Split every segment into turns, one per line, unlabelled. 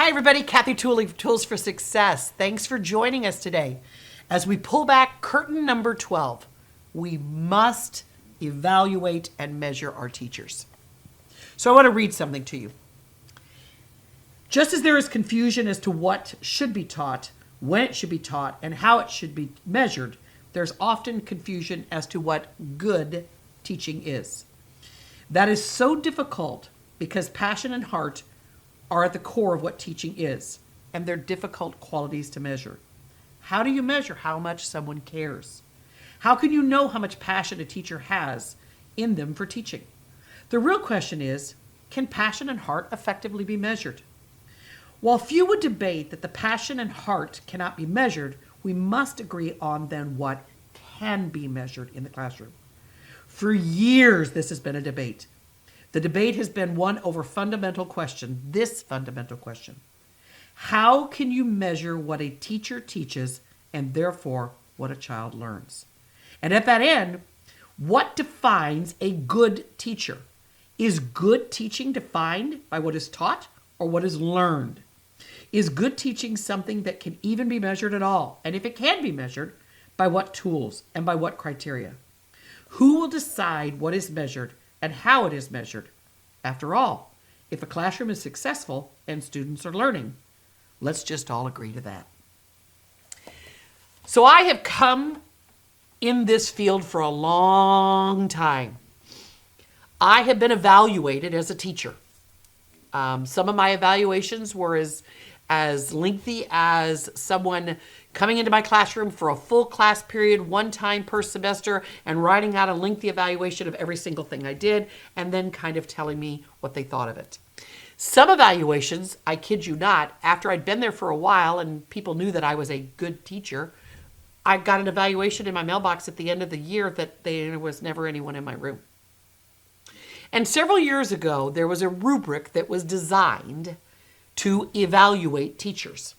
Hi, everybody. Kathy Tooley, Tools for Success. Thanks for joining us today. As we pull back curtain number 12, we must evaluate and measure our teachers. So I want to read something to you. Just as there is confusion as to what should be taught, when it should be taught, and how it should be measured, there's often confusion as to what good teaching is. That is so difficult because passion and heart are at the core of what teaching is, and they're difficult qualities to measure. How do you measure how much someone cares? How can you know how much passion a teacher has in them for teaching? The real question is, can passion and heart effectively be measured? While few would debate that the passion and heart cannot be measured, we must agree on then what can be measured in the classroom. For years, this has been a debate. The debate has been one over fundamental question, this fundamental question. How can you measure what a teacher teaches and therefore what a child learns? And at that end, what defines a good teacher? Is good teaching defined by what is taught or what is learned? Is good teaching something that can even be measured at all? And if it can be measured, by what tools and by what criteria? Who will decide what is measured and how it is measured? After all, if a classroom is successful and students are learning, let's just all agree to that. So I have come in this field for a long time. I have been evaluated as a teacher. Some of my evaluations were as lengthy as someone coming into my classroom for a full class period one time per semester and writing out a lengthy evaluation of every single thing I did and then kind of telling me what they thought of it. Some evaluations, I kid you not, after I'd been there for a while and people knew that I was a good teacher, I got an evaluation in my mailbox at the end of the year that there was never anyone in my room. And several years ago, there was a rubric that was designed to evaluate teachers.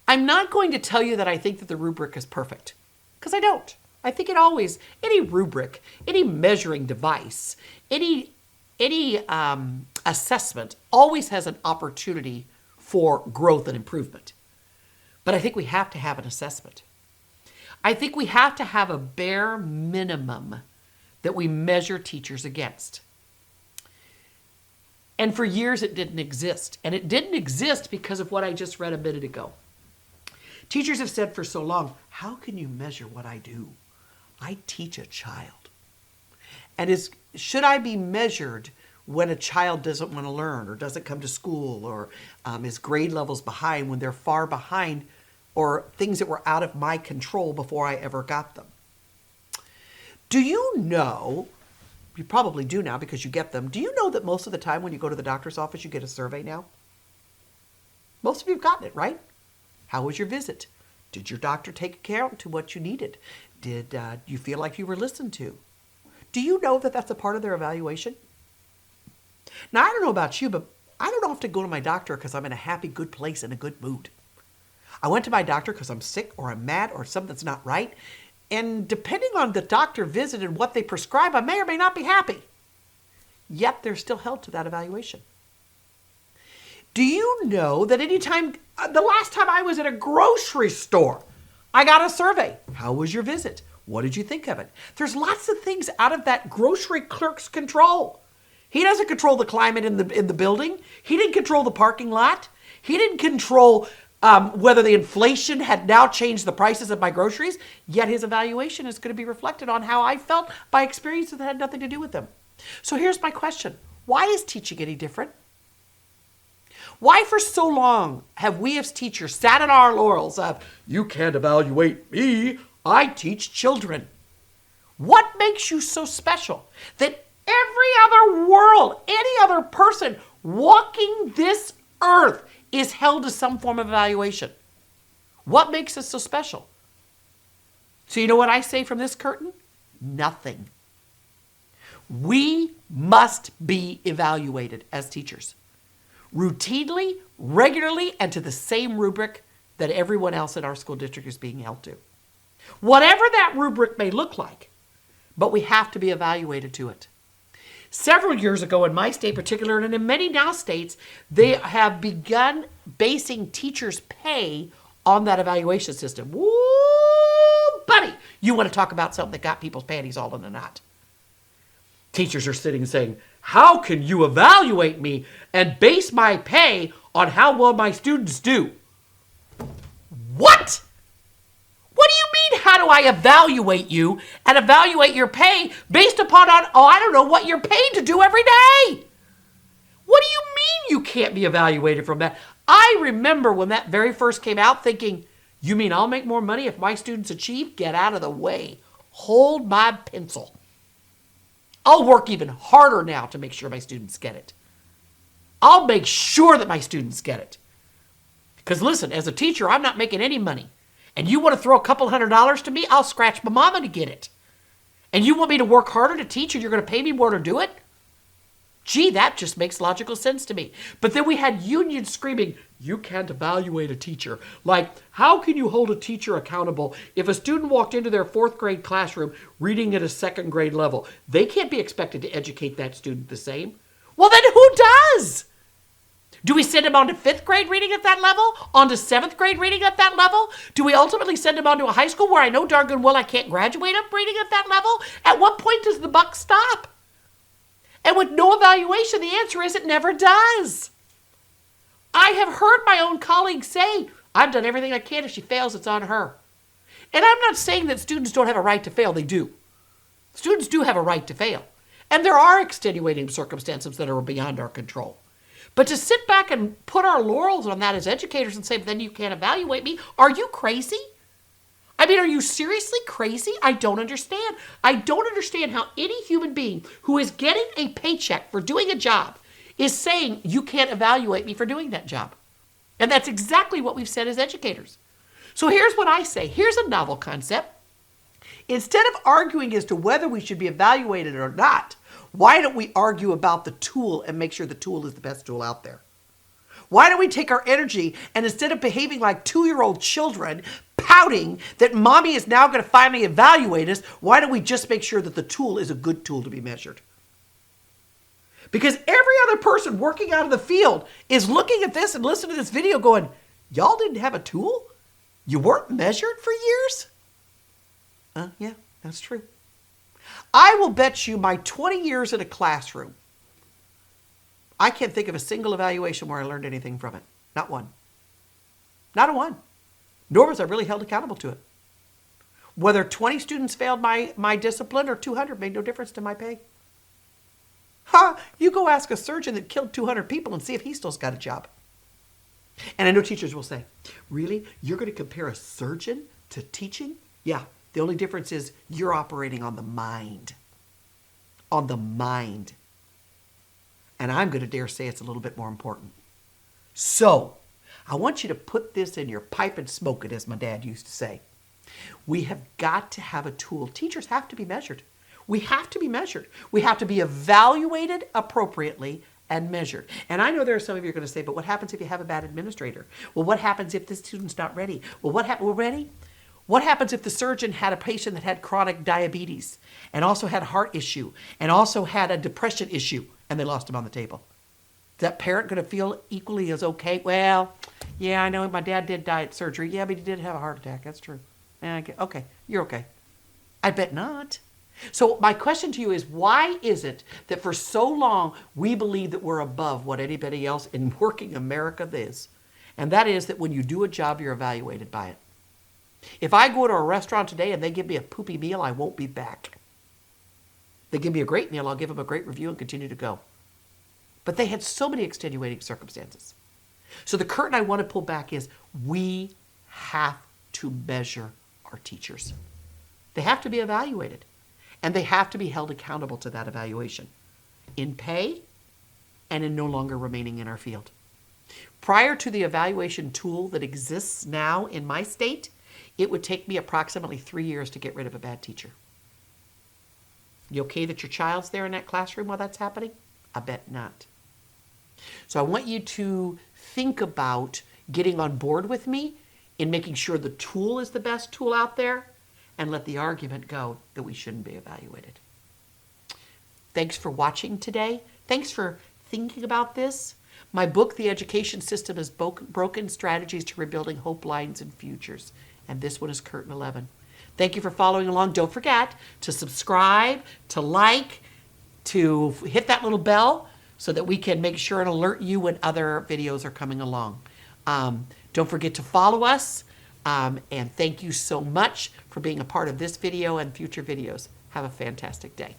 I'm not going to tell you that I think that the rubric is perfect, because I don't. I think any rubric, any measuring device, any assessment always has an opportunity for growth and improvement. But I think we have to have an assessment. I think we have to have a bare minimum that we measure teachers against. And for years it didn't exist. And it didn't exist because of what I just read a minute ago. Teachers have said for so long, how can you measure what I do? I teach a child. And should I be measured when a child doesn't want to learn or doesn't come to school or is grade levels behind when they're far behind or things that were out of my control before I ever got them? Do you know, you probably do now because you get them, do you know that most of the time when you go to the doctor's office, you get a survey now? Most of you have gotten it, right? How was your visit? Did your doctor take account to what you needed? Did you feel like you were listened to? Do you know that that's a part of their evaluation? Now, I don't know about you, but I don't often go to my doctor because I'm in a happy, good place and a good mood. I went to my doctor because I'm sick or I'm mad or something's not right. And depending on the doctor visit and what they prescribe, I may or may not be happy. Yet they're still held to that evaluation. Do you know that the last time I was at a grocery store, I got a survey. How was your visit? What did you think of it? There's lots of things out of that grocery clerk's control. He doesn't control the climate in the building. He didn't control the parking lot. He didn't control whether the inflation had now changed the prices of my groceries. Yet his evaluation is going to be reflected on how I felt by experiences that had nothing to do with them. So here's my question. Why is teaching any different? Why for so long have we as teachers sat on our laurels of, you can't evaluate me, I teach children? What makes you so special that every other world, any other person walking this earth is held to some form of evaluation? What makes us so special? So you know what I say from this curtain? Nothing. We must be evaluated as teachers. Routinely, regularly, and to the same rubric that everyone else in our school district is being held to. Whatever that rubric may look like, but we have to be evaluated to it. Several years ago in my state particular, and in many now states, they have begun basing teachers' pay on that evaluation system. Woo, buddy, you want to talk about something that got people's panties all in a knot. Teachers are sitting and saying, how can you evaluate me and base my pay on how well my students do? What? What do you mean, how do I evaluate you and evaluate your pay based upon, I don't know, what you're paid to do every day? What do you mean you can't be evaluated from that? I remember when that very first came out thinking, you mean I'll make more money if my students achieve? Get out of the way. Hold my pencil. I'll work even harder now to make sure my students get it. I'll make sure that my students get it. Because listen, as a teacher, I'm not making any money. And you want to throw a couple $100 to me? I'll scratch my mama to get it. And you want me to work harder to teach and you're going to pay me more to do it? Gee, that just makes logical sense to me. But then we had unions screaming, you can't evaluate a teacher. Like, how can you hold a teacher accountable if a student walked into their 4th grade classroom reading at a 2nd grade level? They can't be expected to educate that student the same. Well, then who does? Do we send them on to 5th grade reading at that level? On to 7th grade reading at that level? Do we ultimately send them on to a high school where I know darn good well I can't graduate up reading at that level? At what point does the buck stop? And with no evaluation, the answer is it never does. I have heard my own colleagues say, I've done everything I can. If she fails, it's on her. And I'm not saying that students don't have a right to fail. They do. Students do have a right to fail. And there are extenuating circumstances that are beyond our control. But to sit back and put our laurels on that as educators and say, then you can't evaluate me, are you crazy? I mean, are you seriously crazy? I don't understand. I don't understand how any human being who is getting a paycheck for doing a job is saying you can't evaluate me for doing that job. And that's exactly what we've said as educators. So here's what I say. Here's a novel concept. Instead of arguing as to whether we should be evaluated or not, why don't we argue about the tool and make sure the tool is the best tool out there? Why don't we take our energy and instead of behaving like 2-year-old children, pouting that mommy is now going to finally evaluate us, why don't we just make sure that the tool is a good tool to be measured? Because every other person working out in the field is looking at this and listening to this video going, y'all didn't have a tool? You weren't measured for years? Yeah, that's true. I will bet you my 20 years in a classroom, I can't think of a single evaluation where I learned anything from it. Not one. Not a one. Nor was I really held accountable to it. Whether 20 students failed my discipline or 200 made no difference to my pay. You go ask a surgeon that killed 200 people and see if he still's got a job. And I know teachers will say, really? You're going to compare a surgeon to teaching? Yeah, the only difference is you're operating on the mind. On the mind. And I'm going to dare say it's a little bit more important. So, I want you to put this in your pipe and smoke it, as my dad used to say. We have got to have a tool. Teachers have to be measured. We have to be measured. We have to be evaluated appropriately and measured. And I know there are some of you are going to say, but what happens if you have a bad administrator? Well, what happens if the student's not ready? Well, we're ready? What happens if the surgeon had a patient that had chronic diabetes and also had a heart issue and also had a depression issue and they lost him on the table? Is that parent going to feel equally as okay? Well, yeah, I know my dad did die at surgery. Yeah, but he did have a heart attack. That's true. Okay, you're okay. I bet not. So my question to you is, why is it that for so long we believe that we're above what anybody else in working America is? And that is that when you do a job, you're evaluated by it. If I go to a restaurant today and they give me a poopy meal, I won't be back. They give me a great meal, I'll give them a great review and continue to go. But they had so many extenuating circumstances. So the curtain I want to pull back is we have to measure our teachers. They have to be evaluated. And they have to be held accountable to that evaluation in pay and in no longer remaining in our field. Prior to the evaluation tool that exists now in my state, it would take me approximately 3 years to get rid of a bad teacher. You okay that your child's there in that classroom while that's happening? I bet not. So I want you to think about getting on board with me in making sure the tool is the best tool out there and let the argument go that we shouldn't be evaluated. Thanks for watching today. Thanks for thinking about this. My book, The Education System is Broken Strategies to Rebuilding Hope, Lines, and Futures. And this one is Curtain 11. Thank you for following along. Don't forget to subscribe, to like, to hit that little bell so that we can make sure and alert you when other videos are coming along. Don't forget to follow us. And thank you so much for being a part of this video and future videos. Have a fantastic day.